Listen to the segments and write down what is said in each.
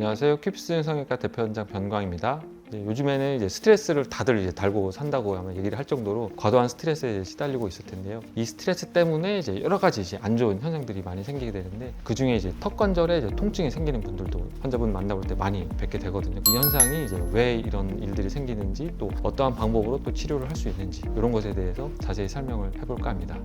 안녕하세요. 큐피스 성형외과 대표원장 변광입니다. 요즘에는 이제 스트레스를 다들 이제 달고 산다고 아마 얘기를 할 정도로 과도한 스트레스에 시달리고 있을 텐데요. 이 스트레스 때문에 이제 여러 가지 이제 안 좋은 현상들이 많이 생기게 되는데, 그 중에 이제 턱 관절에 이제 통증이 생기는 분들도 환자분 만나볼 때 많이 뵙게 되거든요. 이 현상이 이제 왜 이런 일들이 생기는지, 또 어떠한 방법으로 또 치료를 할 수 있는지, 이런 것에 대해서 자세히 설명을 해볼까 합니다.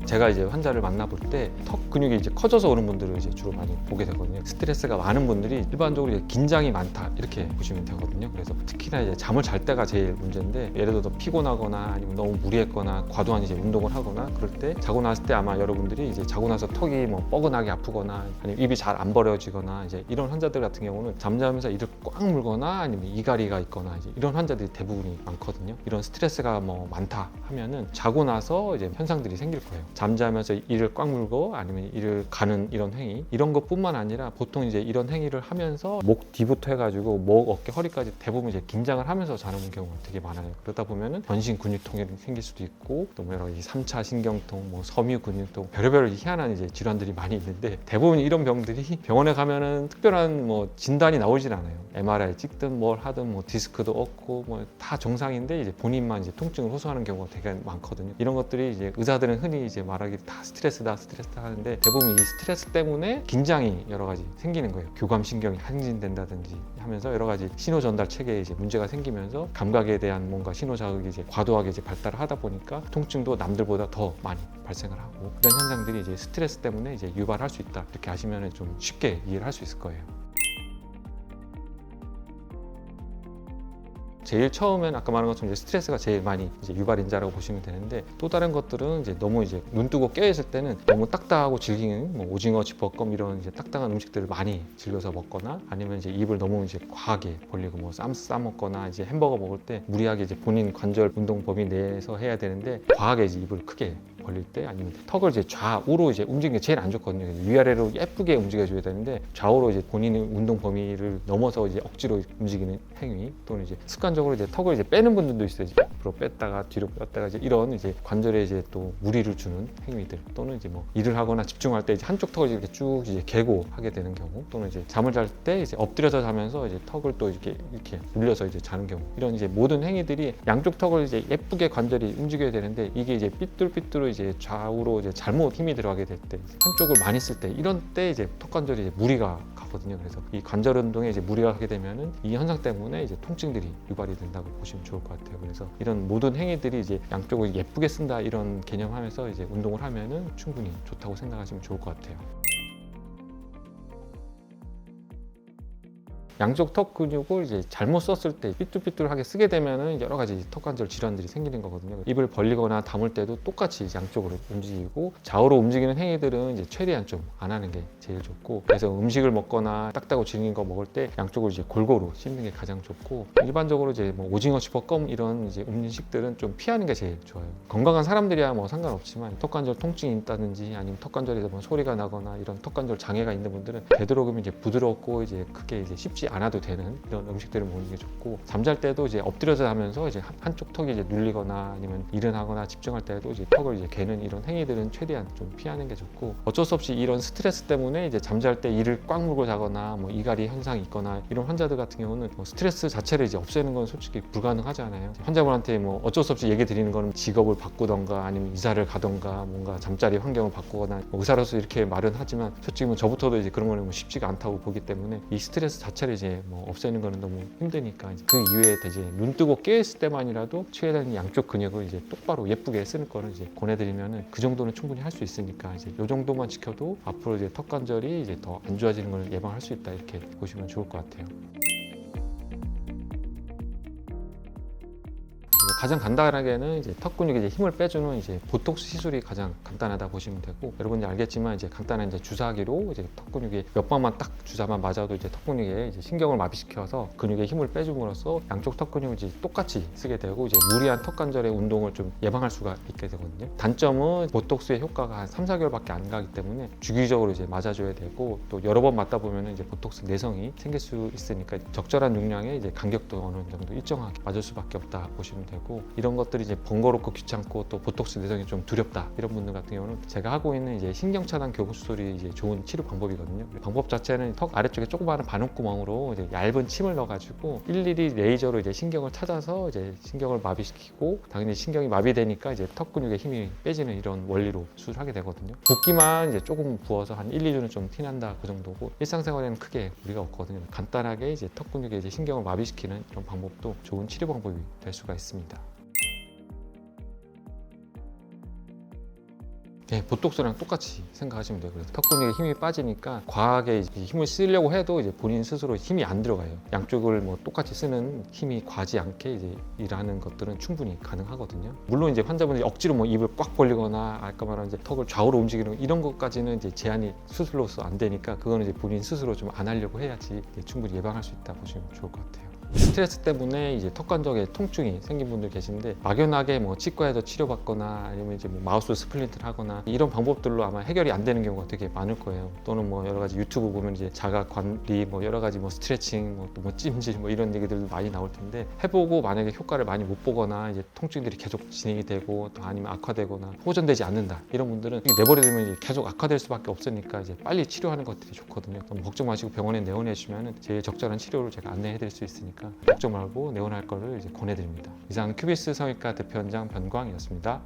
제가 이제 환자를 만나볼 때 턱 근육이 이제 커져서 오는 분들을 이제 주로 많이 보게 되거든요. 스트레스가 많은 분들이 일반적으로 이제 긴장이 많다 이렇게 보시면 되거든요. 그래서 특히나 이제 잠을 잘 때가 제일 문제인데, 예를 들어 피곤하거나 아니면 너무 무리했거나 과도한 이제 운동을 하거나 그럴 때, 자고 났을 때 아마 여러분들이 이제 자고 나서 턱이 뭐 뻐근하게 아프거나 아니면 입이 잘 안 벌어지거나, 이제 이런 환자들 같은 경우는 잠자면서 이를 꽉 물거나 아니면 이갈이가 있거나, 이제 이런 환자들이 대부분이 많거든요. 이런 스트레스가 뭐 많다 하면은 자고 나서 이제 현상들이 생길 거예요. 잠자면서 이를 꽉 물고 아니면 이를 가는 이런 행위, 이런 것뿐만 아니라 보통 이제 이런 행위를 하면서 목 뒤부터 해가지고 목, 어깨, 허리까지 대부분 이제 긴장을 하면서 자는 경우가 되게 많아요. 그러다 보면은 전신 근육통이 생길 수도 있고, 또 뭐 여러 가지 3차 신경통, 뭐 섬유 근육통, 별의별 희한한 이제 질환들이 많이 있는데, 대부분 이런 병들이 병원에 가면은 특별한 뭐 진단이 나오질 않아요. MRI 찍든 뭘 하든 뭐 디스크도 없고 뭐 다 정상인데, 이제 본인만 이제 통증을 호소하는 경우가 되게 많거든요. 이런 것들이 이제 의사들은 흔히 이제 말하기 다 스트레스다 하는데, 대부분 이 스트레스 때문에 긴장이 여러 가지 생기는 거예요. 교감신경이 항진된다든지 하면서 여러 가지 신호 전달 체계에 이제 문제가 생기면서 감각에 대한 뭔가 신호 자극이 이제 과도하게 이제 발달을 하다 보니까 통증도 남들보다 더 많이 발생을 하고, 그런 현상들이 이제 스트레스 때문에 이제 유발할 수 있다, 이렇게 하시면 좀 쉽게 이해를 할 수 있을 거예요. 제일 처음엔 아까 말한 것처럼 이제 스트레스가 제일 많이 이제 유발인자라고 보시면 되는데, 또 다른 것들은 이제 너무 이제 눈 뜨고 깨 있을 때는 너무 딱딱하고 질기는 뭐 오징어, 쥐볶음 이런 이제 딱딱한 음식들을 많이 즐겨서 먹거나, 아니면 이제 입을 너무 이제 과하게 벌리고 뭐 쌈 싸먹거나, 이제 햄버거 먹을 때 무리하게 이제 본인 관절 운동 범위 내에서 해야 되는데 과하게 이제 입을 크게 벌릴 때, 아니면 턱을 이제 좌우로 이제 움직이는 게 제일 안 좋거든요. 위아래로 예쁘게 움직여줘야 되는데, 좌우로 이제 본인의 운동 범위를 넘어서 이제 억지로 움직이는 행위, 또는 이제 습관적으로 이제 턱을 이제 빼는 분들도 있어요. 이제 앞으로 뺐다가 뒤로 뺐다가, 이제 이런 이제 관절에 이제 또 무리를 주는 행위들, 또는 이제 뭐 일을 하거나 집중할 때 이제 한쪽 턱을 이렇게 쭉 이제 개고 하게 되는 경우, 또는 이제 잠을 잘 때 이제 엎드려서 자면서 이제 턱을 또 이렇게 눌려서 이제 자는 경우, 이런 이제 모든 행위들이 양쪽 턱을 이제 예쁘게 관절이 움직여야 되는데, 이게 이제 삐뚤삐뚤 이제 좌우로 이제 잘못 힘이 들어가게 될 때, 한쪽을 많이 쓸 때, 이런 때 이제 턱 관절이 이제 무리가 가거든요. 그래서 이 관절 운동에 이제 무리가 가게 되면은 이 현상 때문에 이제 통증들이 유발이 된다고 보시면 좋을 것 같아요. 그래서 이런 모든 행위들이 이제 양쪽을 예쁘게 쓴다, 이런 개념하면서 이제 운동을 하면은 충분히 좋다고 생각하시면 좋을 것 같아요. 양쪽 턱 근육을 이제 잘못 썼을 때 삐뚤삐뚤하게 쓰게 되면은 여러 가지 턱 관절 질환들이 생기는 거거든요. 입을 벌리거나 다물 때도 똑같이 양쪽으로 움직이고, 좌우로 움직이는 행위들은 이제 최대한 좀 안 하는 게 제일 좋고, 그래서 음식을 먹거나 딱딱하고 질긴 거 먹을 때 양쪽을 이제 골고루 씹는 게 가장 좋고, 일반적으로 이제 뭐 오징어, 쥐볶음 이런 이제 음식들은 좀 피하는 게 제일 좋아요. 건강한 사람들이야 뭐 상관없지만, 턱 관절 통증이 있다든지 아니면 턱 관절에서 뭐 소리가 나거나 이런 턱 관절 장애가 있는 분들은 되도록이면 이제 부드럽고 이제 크게 이제 씹지 않아도 되는 이런 음식들을 먹는 게 좋고, 잠잘 때도 이제 엎드려서 자면서 이제 한쪽 턱이 이제 눌리거나 아니면 일을 하거나 집중할 때도 이제 턱을 이제 개는 이런 행위들은 최대한 좀 피하는 게 좋고, 어쩔 수 없이 이런 스트레스 때문에 이제 잠잘 때 이를 꽉 물고 자거나 뭐 이갈이 현상이 있거나, 이런 환자들 같은 경우는 뭐 스트레스 자체를 이제 없애는 건 솔직히 불가능하잖아요. 환자분한테 뭐 어쩔 수 없이 얘기 드리는 거는 직업을 바꾸던가 아니면 이사를 가던가 뭔가 잠자리 환경을 바꾸거나, 뭐 의사로서 이렇게 말은 하지만 솔직히 뭐 저부터도 이제 그런 거는 뭐 쉽지가 않다고 보기 때문에, 이 스트레스 자체를 이제 뭐 없애는 거는 너무 힘드니까, 그 이외에 이제 눈 뜨고 깨 있을 때만이라도 최대한 양쪽 근육을 이제 똑바로 예쁘게 쓰는 거를 이제 권해드리면은 그 정도는 충분히 할 수 있으니까, 이제 이 정도만 지켜도 앞으로 이제 턱 관절이 이제 더 안 좋아지는 걸 예방할 수 있다, 이렇게 보시면 좋을 것 같아요. 가장 간단하게는 이제 턱 근육에 이제 힘을 빼주는 이제 보톡스 시술이 가장 간단하다 보시면 되고, 여러분이 알겠지만 이제 간단한 이제 주사기로 이제 턱 근육에 몇 번만 딱 주사만 맞아도 이제 턱 근육에 이제 신경을 마비시켜서 근육에 힘을 빼줌으로써 양쪽 턱 근육을 이제 똑같이 쓰게 되고, 이제 무리한 턱 관절의 운동을 좀 예방할 수가 있게 되거든요. 단점은 보톡스의 효과가 한 3-4개월밖에 안 가기 때문에 주기적으로 이제 맞아줘야 되고, 또 여러 번 맞다 보면 이제 보톡스 내성이 생길 수 있으니까 적절한 용량의 이제 간격도 어느 정도 일정하게 맞을 수밖에 없다 보시면 되고, 분들이고 이런 것들이 이제 번거롭고 귀찮고 또 보톡스 내성이 좀 두렵다 이런 분들 같은 경우는 제가 하고 있는 이제 신경 차단 교수술이 이제 좋은 치료 방법이거든요. 방법 자체는 턱 아래쪽에 조그마한 바늘구멍으로 이제 얇은 침을 넣어가지고 일일이 레이저로 이제 신경을 찾아서 이제 신경을 마비시키고 당연히 신경이 마비되니까 이제 턱 근육에 힘이 빼지는 이런 원리로 수술하게 되거든요. 붓기만 이제 조금 부어서 한 1, 2주는 좀 티난다 그 정도고 일상생활에는 크게 무리가 없거든요. 간단하게 이제 턱 근육에 이제 신경을 마비시키는 이런 방법도 좋은 치료 방법이 될 수가 있습니다. 네, 보톡스랑 똑같이 생각하시면 돼요. 그래서 턱 근육에 힘이 빠지니까 과하게 이제 힘을 쓰려고 해도 이제 본인 스스로 힘이 안 들어가요. 양쪽을 뭐 똑같이 쓰는 힘이 과하지 않게 이제 일하는 것들은 충분히 가능하거든요. 물론 이제 환자분들이 억지로 뭐 입을 꽉 벌리거나 아까 말한 이제 턱을 좌우로 움직이는 이런 것까지는 이제 제한이 수술로서 안 되니까 그거는 이제 본인 스스로 좀 안 하려고 해야지 충분히 예방할 수 있다 보시면 좋을 것 같아요. 스트레스 때문에 이제 턱관절에 통증이 생긴 분들 계신데 막연하게 뭐 치과에서 치료받거나 아니면 이제 뭐 마우스 스플린트를 하거나 이런 방법들로 아마 해결이 안 되는 경우가 되게 많을 거예요. 또는 뭐 여러 가지 유튜브 보면 이제 자가 관리 뭐 여러 가지 뭐 스트레칭 뭐 찜질 뭐 이런 얘기들도 많이 나올 텐데 해보고 만약에 효과를 많이 못 보거나 이제 통증들이 계속 진행이 되고 또 아니면 악화되거나 호전되지 않는다 이런 분들은 내버려두면 이제 계속 악화될 수밖에 없으니까 이제 빨리 치료하는 것들이 좋거든요. 너무 걱정 마시고 병원에 내원해 주시면 제일 적절한 치료를 제가 안내해 드릴 수 있으니까 걱정 말고 내원할 거를 이제 권해드립니다. 이상 큐비스 성형외과 대표원장 변광이었습니다.